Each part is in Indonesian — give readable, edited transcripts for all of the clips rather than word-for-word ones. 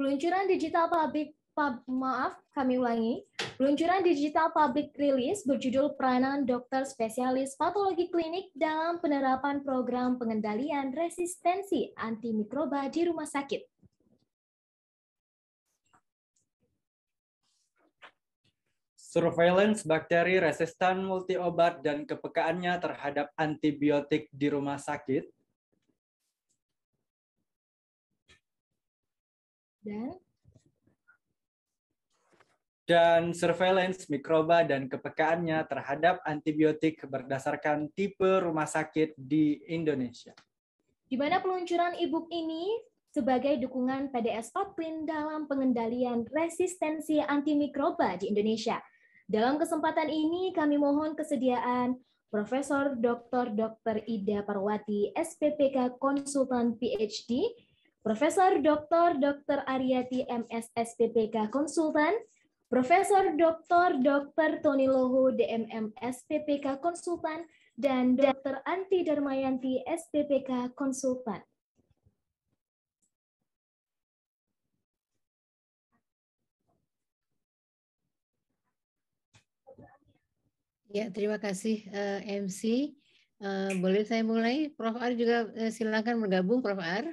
Peluncuran digital Peluncuran digital public release berjudul Peranan Dokter Spesialis Patologi Klinik dalam Penerapan Program Pengendalian Resistensi Antimikroba di Rumah Sakit. Surveillance bakteri resistan multiobat dan kepekaannya terhadap antibiotik di rumah sakit. Dan surveillance mikroba dan kepekaannya terhadap antibiotik berdasarkan tipe rumah sakit di Indonesia. Di mana peluncuran e-book ini sebagai dukungan PDS Patklin dalam pengendalian resistensi antimikroba di Indonesia. Dalam kesempatan ini kami mohon kesediaan Profesor Dr. Ida Parwati, SPPK Konsultan PhD, Profesor Dr. Aryati MS SPPK Konsultan, Profesor Dr. Tony Loho DMM SPPK Konsultan, dan Dr. Anti Darmayanti SPPK Konsultan. Ya, terima kasih MC. Boleh saya mulai? Prof. Ar juga silakan bergabung, Prof. Ar.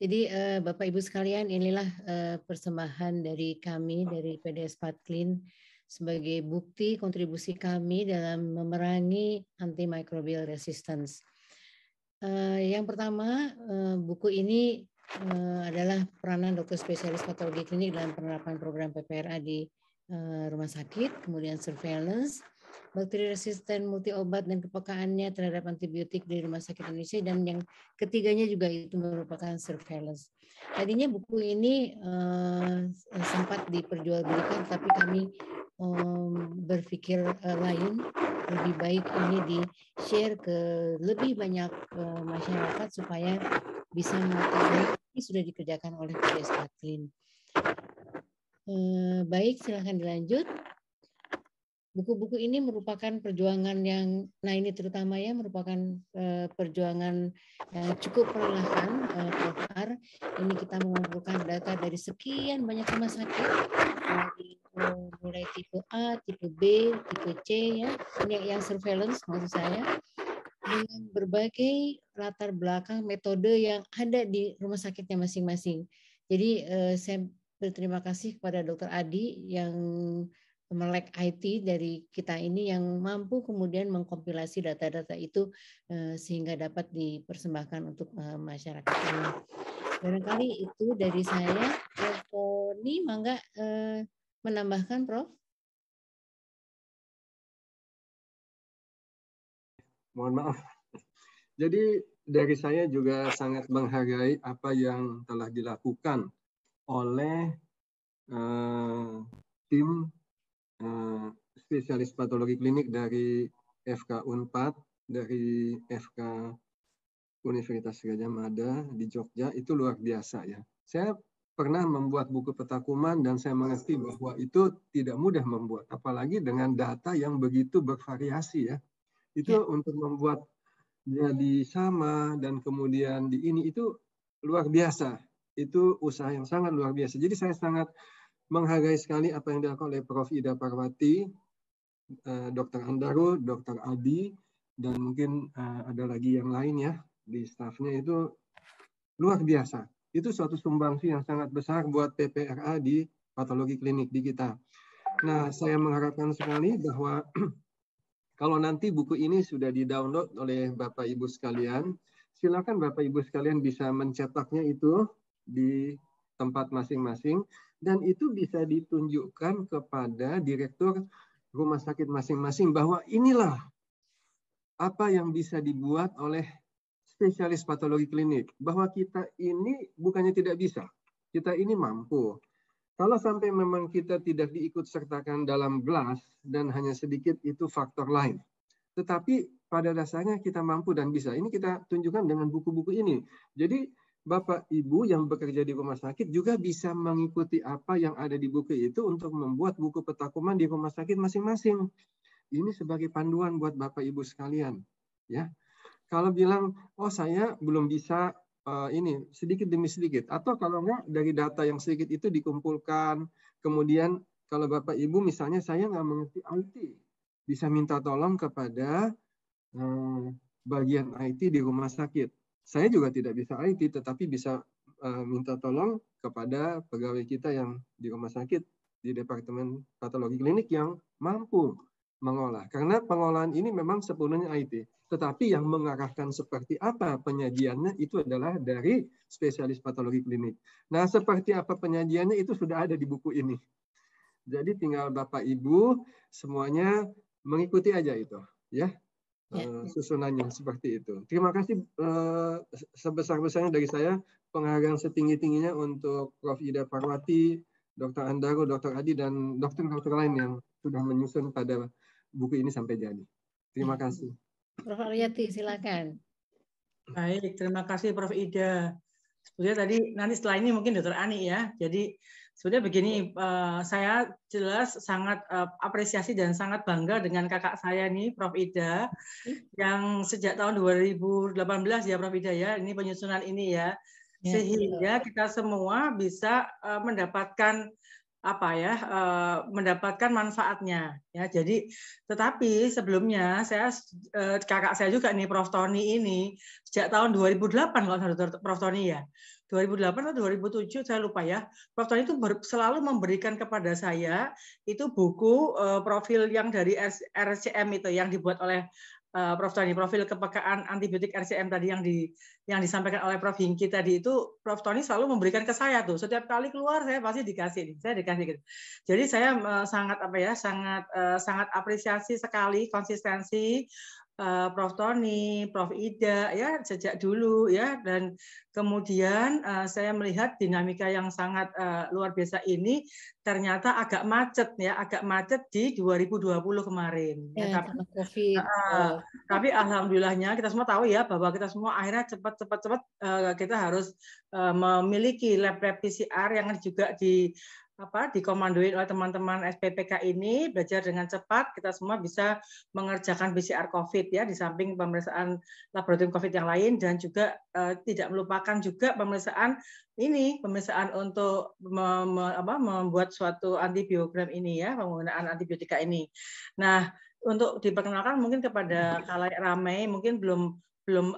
Jadi Bapak Ibu sekalian, inilah persembahan dari kami, dari PDS Patklin, sebagai bukti kontribusi kami dalam memerangi antimicrobial resistance. Yang pertama, buku ini adalah peranan dokter spesialis patologi klinik dalam penerapan program PPRA di rumah sakit, kemudian surveillance, bakteri resisten multiobat dan kepekaannya terhadap antibiotik di rumah sakit Indonesia, dan yang ketiganya juga itu merupakan surveillance. Tadinya buku ini sempat diperjualbelikan, tapi kami berpikir lain, lebih baik ini di-share ke lebih banyak masyarakat supaya bisa mengetahui ini sudah dikerjakan oleh PDS Patklin. Baik, silakan dilanjut. Buku-buku ini merupakan perjuangan yang, nah ini terutama ya, merupakan perjuangan yang cukup melelahkan, Prof. Ar. Ini kita mengumpulkan data dari sekian banyak rumah sakit, mulai tipe A, tipe B, tipe C, ya, ini yang surveillance maksud saya, dengan berbagai latar belakang metode yang ada di rumah sakitnya masing-masing. Jadi saya berterima kasih kepada Dr. Adi yang melek IT dari kita ini yang mampu kemudian mengkompilasi data-data itu sehingga dapat dipersembahkan untuk masyarakat ini. Barangkali itu dari saya. Prof. Tony, mangga menambahkan, Prof. Mohon maaf. Jadi dari saya juga sangat menghargai apa yang telah dilakukan oleh tim spesialis patologi klinik dari FK Unpad, dari FK Universitas Gadjah Mada di Jogja, itu luar biasa ya. Saya pernah membuat buku peta kuman dan saya mengerti bahwa itu tidak mudah membuat, apalagi dengan data yang begitu bervariasi ya. Itu untuk membuat jadi sama dan kemudian di ini itu luar biasa. Itu usaha yang sangat luar biasa. Jadi saya sangat menghargai sekali apa yang dilakukan oleh Prof. Ida Parwati, Dr. Andaru, Dr. Adi, dan mungkin ada lagi yang lain ya di stafnya, itu luar biasa. Itu suatu sumbangsi yang sangat besar buat PPRA di patologi klinik di kita. Nah, saya mengharapkan sekali bahwa kalau nanti buku ini sudah di-download oleh Bapak Ibu sekalian, silakan Bapak Ibu sekalian bisa mencetaknya itu di tempat masing-masing, dan itu bisa ditunjukkan kepada direktur rumah sakit masing-masing bahwa inilah apa yang bisa dibuat oleh spesialis patologi klinik, bahwa kita ini bukannya tidak bisa, kita ini mampu. Kalau sampai memang kita tidak diikut sertakan dalam blast dan hanya sedikit, itu faktor lain. Tetapi pada dasarnya kita mampu dan bisa. Ini kita tunjukkan dengan buku-buku ini. Jadi Bapak Ibu yang bekerja di rumah sakit juga bisa mengikuti apa yang ada di buku itu untuk membuat buku peta kuman di rumah sakit masing-masing. Ini sebagai panduan buat Bapak Ibu sekalian. Ya, kalau bilang, oh saya belum bisa ini sedikit demi sedikit, atau kalau enggak dari data yang sedikit itu dikumpulkan, kemudian kalau Bapak Ibu misalnya saya nggak mengerti IT, bisa minta tolong kepada bagian IT di rumah sakit. Saya juga tidak bisa IT, tetapi bisa minta tolong kepada pegawai kita yang di rumah sakit di Departemen Patologi Klinik yang mampu mengolah. Karena pengolahan ini memang sepenuhnya IT. Tetapi yang mengarahkan seperti apa penyajiannya itu adalah dari spesialis patologi klinik. Nah, seperti apa penyajiannya itu sudah ada di buku ini. Jadi tinggal Bapak Ibu semuanya mengikuti aja itu, ya. Susunannya seperti itu. Terima kasih sebesar-besarnya dari saya, penghargaan setinggi-tingginya untuk Prof. Ida Parwati, Dr. Andaro, Dr. Adi, dan dokter-dokter lain yang sudah menyusun pada buku ini sampai jadi. Terima kasih. Prof. Aryati, silakan. Baik, terima kasih Prof. Ida. Sebenarnya tadi nanti setelah ini mungkin Dr. Ani ya. Jadi sebenarnya begini, saya jelas sangat apresiasi dan sangat bangga dengan kakak saya nih, Prof. Ida, yang sejak tahun 2018 ya Prof. Ida ya, ini penyusunan ini ya, sehingga kita semua bisa mendapatkan mendapatkan manfaatnya ya. Jadi tetapi sebelumnya saya kakak saya juga nih Prof. Tony ini sejak tahun 2008 kalau Prof. Tony ya. 2008 atau 2007 saya lupa ya. Prof. Tony itu selalu memberikan kepada saya itu buku profil yang dari RCM itu yang dibuat oleh Prof. Tony, profil kepekaan antibiotik RCM tadi yang disampaikan oleh Prof. Hingki tadi itu, Prof. Tony selalu memberikan ke saya tuh. Setiap kali keluar saya pasti dikasih, saya dikasih gitu. Jadi saya sangat apresiasi sekali konsistensi Prof. Tony, Prof. Ida ya sejak dulu ya, dan kemudian saya melihat dinamika yang sangat luar biasa ini ternyata agak macet di 2020 kemarin ya, tapi alhamdulillahnya kita semua tahu ya bahwa kita semua akhirnya cepat kita harus memiliki lab PCR yang juga dikomandoin oleh teman-teman SPPK ini, belajar dengan cepat, kita semua bisa mengerjakan PCR COVID ya, di samping pemeriksaan laboratorium COVID yang lain, dan juga tidak melupakan juga pemeriksaan untuk membuat suatu antibiogram ini ya, penggunaan antibiotika ini. Nah, untuk diperkenalkan mungkin kepada khalayak ramai, mungkin belum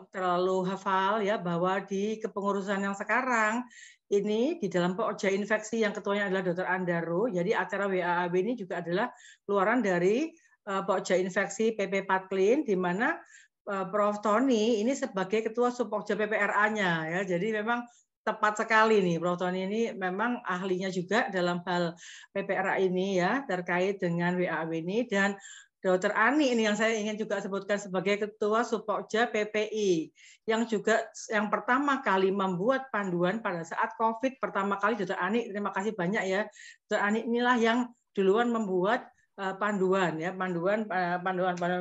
terlalu hafal ya bahwa di kepengurusan yang sekarang ini di dalam Pokja Infeksi yang ketuanya adalah Dr. Andaro. Jadi acara WAAB ini juga adalah keluaran dari Pokja Infeksi PP Patklin, di mana Prof. Tony ini sebagai ketua Subpokja PPRA-nya ya. Jadi memang tepat sekali nih Prof. Tony ini memang ahlinya juga dalam hal PPRA ini ya, terkait dengan WAAB ini. Dan Dr. Ani ini yang saya ingin juga sebutkan sebagai Ketua Subpokja PPI, yang juga yang pertama kali membuat panduan pada saat COVID pertama kali. Dr. Ani, terima kasih banyak ya. Dr. Ani inilah yang duluan membuat panduan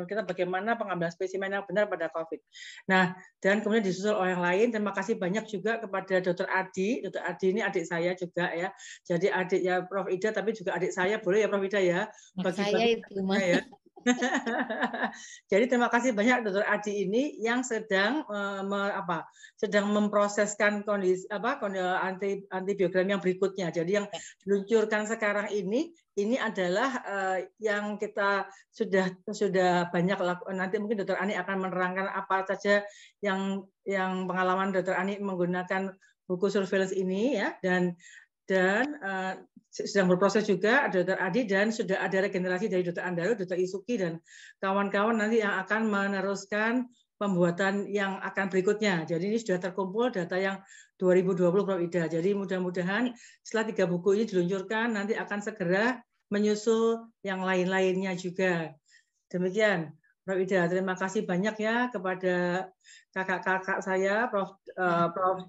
kita bagaimana pengambilan spesimen yang benar pada COVID. Nah, dan kemudian disusul oleh yang lain. Terima kasih banyak juga kepada Dr. Adi. Dr. Adi ini adik saya juga ya. Jadi adiknya Prof. Ida, tapi juga adik saya, boleh ya Prof. Ida ya? Saya itu mah. Ya. Jadi terima kasih banyak Dr. Adi ini yang sedang memproseskan kondisi antibiogram yang berikutnya. Jadi yang diluncurkan sekarang ini adalah yang kita sudah banyak lakukan. Nanti mungkin Dr. Ani akan menerangkan apa saja yang pengalaman Dr. Ani menggunakan buku surveillance ini ya, dan sedang berproses juga Dr. Adi, dan sudah ada regenerasi dari Dr. Andaro, Dr. Isuki, dan kawan-kawan nanti yang akan meneruskan pembuatan yang akan berikutnya. Jadi ini sudah terkumpul data yang 2020 Prof. Ida. Jadi mudah-mudahan setelah 3 buku ini diluncurkan, nanti akan segera menyusul yang lain-lainnya juga. Demikian Prof. Ida, terima kasih banyak ya kepada kakak-kakak saya, Prof.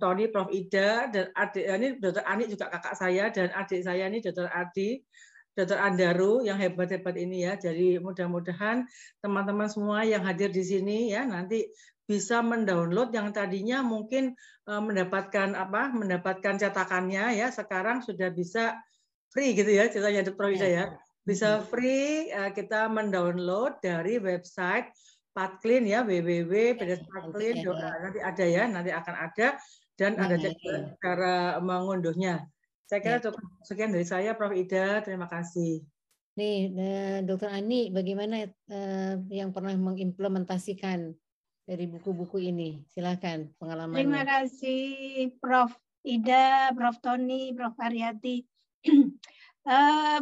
Tony, Prof. Ida, dan adik ini Dr. Ani juga kakak saya, dan adik saya ini Dr. Adi, Dr. Andaro yang hebat-hebat ini ya. Jadi mudah-mudahan teman-teman semua yang hadir di sini ya nanti bisa mendownload yang tadinya mungkin mendapatkan cetakannya ya, sekarang sudah bisa free gitu ya ceritanya Prof. Ida ya. Bisa free kita mendownload dari website Patklin ya, www.pdspatlin. Nanti ada ya, nanti akan ada. dan ada juga cara mengunduhnya. Saya kira cukup sekian dari saya, Prof. Ida. Terima kasih. Nih, Dr. Ani, bagaimana yang pernah mengimplementasikan dari buku-buku ini? Silakan pengalamannya. Terima kasih Prof. Ida, Prof. Tony, Prof. Aryati.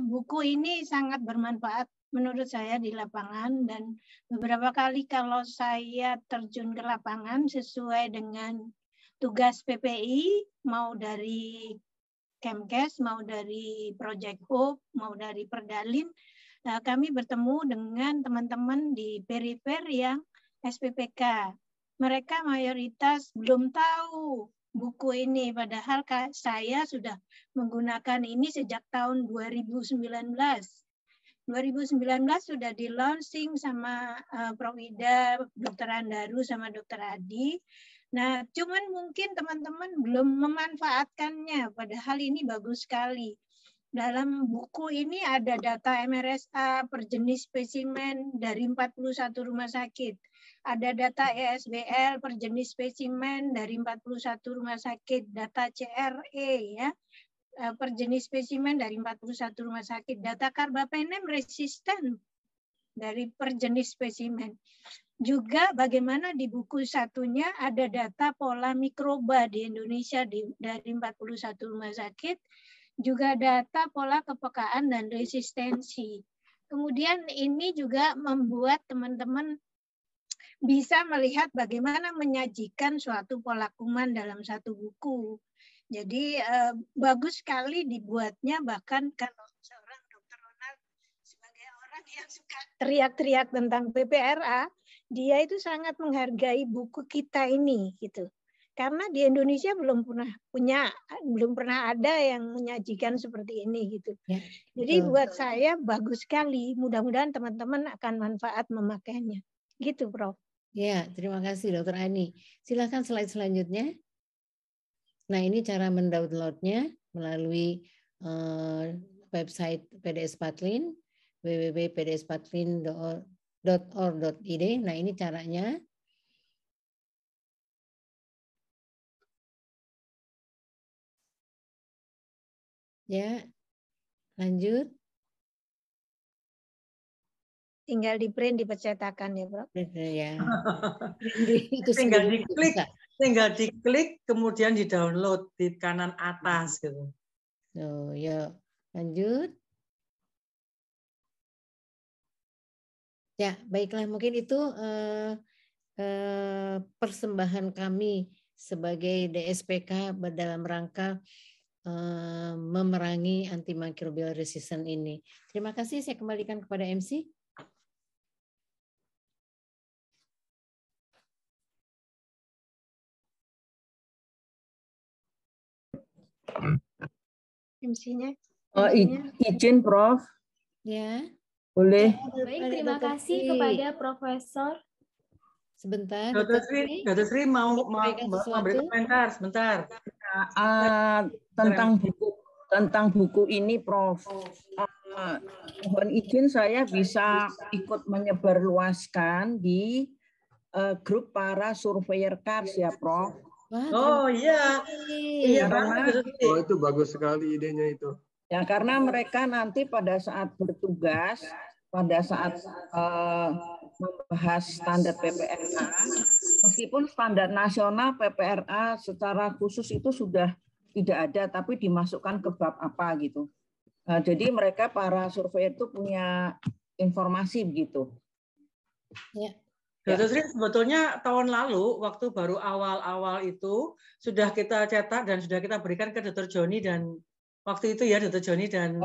Buku ini sangat bermanfaat menurut saya di lapangan, dan beberapa kali kalau saya terjun ke lapangan sesuai dengan tugas PPI, mau dari Kemkes, mau dari Project Hope, mau dari Perdalin, kami bertemu dengan teman-teman di perifer yang SPPK. Mereka mayoritas belum tahu buku ini, padahal saya sudah menggunakan ini sejak tahun 2019. 2019 sudah di launching sama Prof. Ida, Dr. Andaru, sama Dr. Adi. Nah, cuman mungkin teman-teman belum memanfaatkannya, padahal ini bagus sekali. Dalam buku ini ada data MRSA per jenis spesimen dari 41 rumah sakit. Ada data ESBL per jenis spesimen dari 41 rumah sakit. Data CRE ya per jenis spesimen dari 41 rumah sakit. Data karbapenem resisten dari per jenis spesimen. Juga bagaimana di buku satunya ada data pola mikroba di Indonesia dari 41 rumah sakit. Juga data pola kepekaan dan resistensi. Kemudian ini juga membuat teman-teman bisa melihat bagaimana menyajikan suatu pola kuman dalam satu buku. Jadi bagus sekali dibuatnya, bahkan kalau seorang Dr. Ronald sebagai orang yang suka teriak-teriak tentang PPRA, dia itu sangat menghargai buku kita ini gitu. Karena di Indonesia belum pernah ada yang menyajikan seperti ini gitu. Ya, jadi buat saya bagus sekali. Mudah-mudahan teman-teman akan manfaat memakainya. Gitu, Prof. Ya, terima kasih Dr. Ani. Silakan slide selanjutnya. Nah, ini cara mendownloadnya melalui website PDS Patlin, www.pdspatlin.org.id. Nah, ini caranya. Ya, lanjut. Tinggal di print, dipercetakan ya, Bro. Ya. Itu tinggal diklik, kemudian di download di kanan atas gitu. So, ya, lanjut. Ya, baiklah, mungkin itu persembahan kami sebagai DSPK dalam rangka memerangi antimicrobial resistance ini. Terima kasih, saya kembalikan kepada MC. MC-nya. Izin, Prof. Ya. Boleh. Baik, terima kasih kepada Profesor. Sebentar. Dr. Sri mau memberi komentar sebentar. Tentang buku ini, Prof. Mohon izin saya bisa ikut menyebarluaskan di grup para surveyor KARS ya, Prof. Oh iya, iya karena itu bagus sekali idenya itu. Ya, karena mereka nanti pada saat bertugas, pada saat membahas standar PPRA, meskipun standar nasional PPRA secara khusus itu sudah tidak ada, tapi dimasukkan ke bab apa gitu. Jadi mereka para survei itu punya informasi begitu. Ya. Dr. Sri, sebetulnya tahun lalu waktu baru awal-awal itu sudah kita cetak dan sudah kita berikan ke Dr. Joni dan waktu itu ya Dr. Joni dan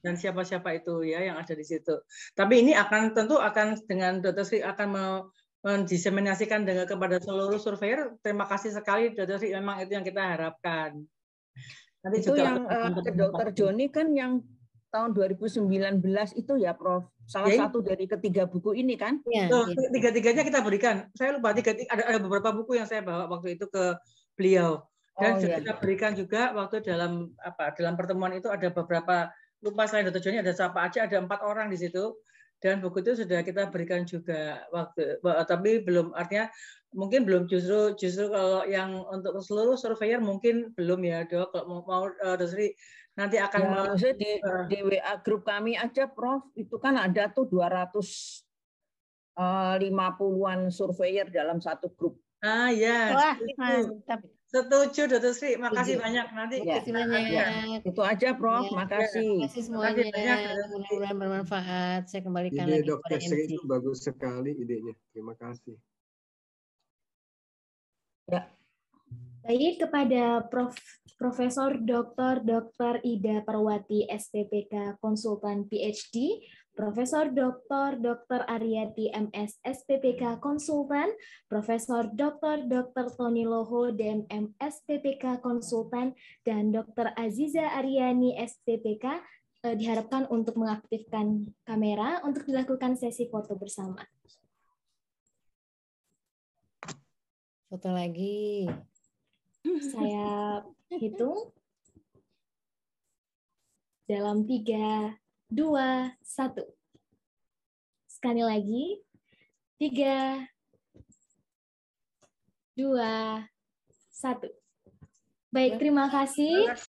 siapa-siapa itu ya yang ada di situ. Tapi ini tentu akan dengan Dr. Sri akan mendiseminasikan kepada seluruh surveyor. Terima kasih sekali Dr. Sri, memang itu yang kita harapkan. Nanti itu juga yang ke Dr. Joni kan yang tahun 2019 itu ya, Prof. Salah satu dari ketiga buku ini kan? Ya, tiga-tiganya kita berikan. Saya lupa ada beberapa buku yang saya bawa waktu itu ke beliau. Dan kita berikan juga waktu dalam pertemuan itu ada beberapa, lupa selain Dr. Joni ada siapa aja, ada 4 orang di situ. dan buku itu sudah kita berikan juga tapi belum, artinya mungkin belum, justru kalau yang untuk seluruh surveyor mungkin belum ya Dok. Kalau mau Dosri nanti akan ya, maksudnya di WA grup kami aja Prof, itu kan ada tuh 250-an surveyor dalam satu grup. Ya. Wah, mantap. Setuju, Dr. Sri. Makasih banyak. Nanti Makasih banyak. Itu aja, Prof. Makasih. Makasih semuanya. Mudah-mudahan bermanfaat. Saya kembalikan ide lagi kepada Dr. Sri MC. itu bagus sekali idenya. Terima kasih. Ya. Baik, kepada Profesor Dr. Ida Parwati, SPPK Konsultan PhD, Profesor Dr. Aryati MS SPPK Konsultan, Profesor Dr. Tony Loho DM SPPK Konsultan, dan Dr. Aziza Aryani SPPK diharapkan untuk mengaktifkan kamera untuk dilakukan sesi foto bersama. Foto lagi. Saya hitung dalam 3, 2, 1. Sekali lagi. 3, 2, 1. Baik, terima kasih.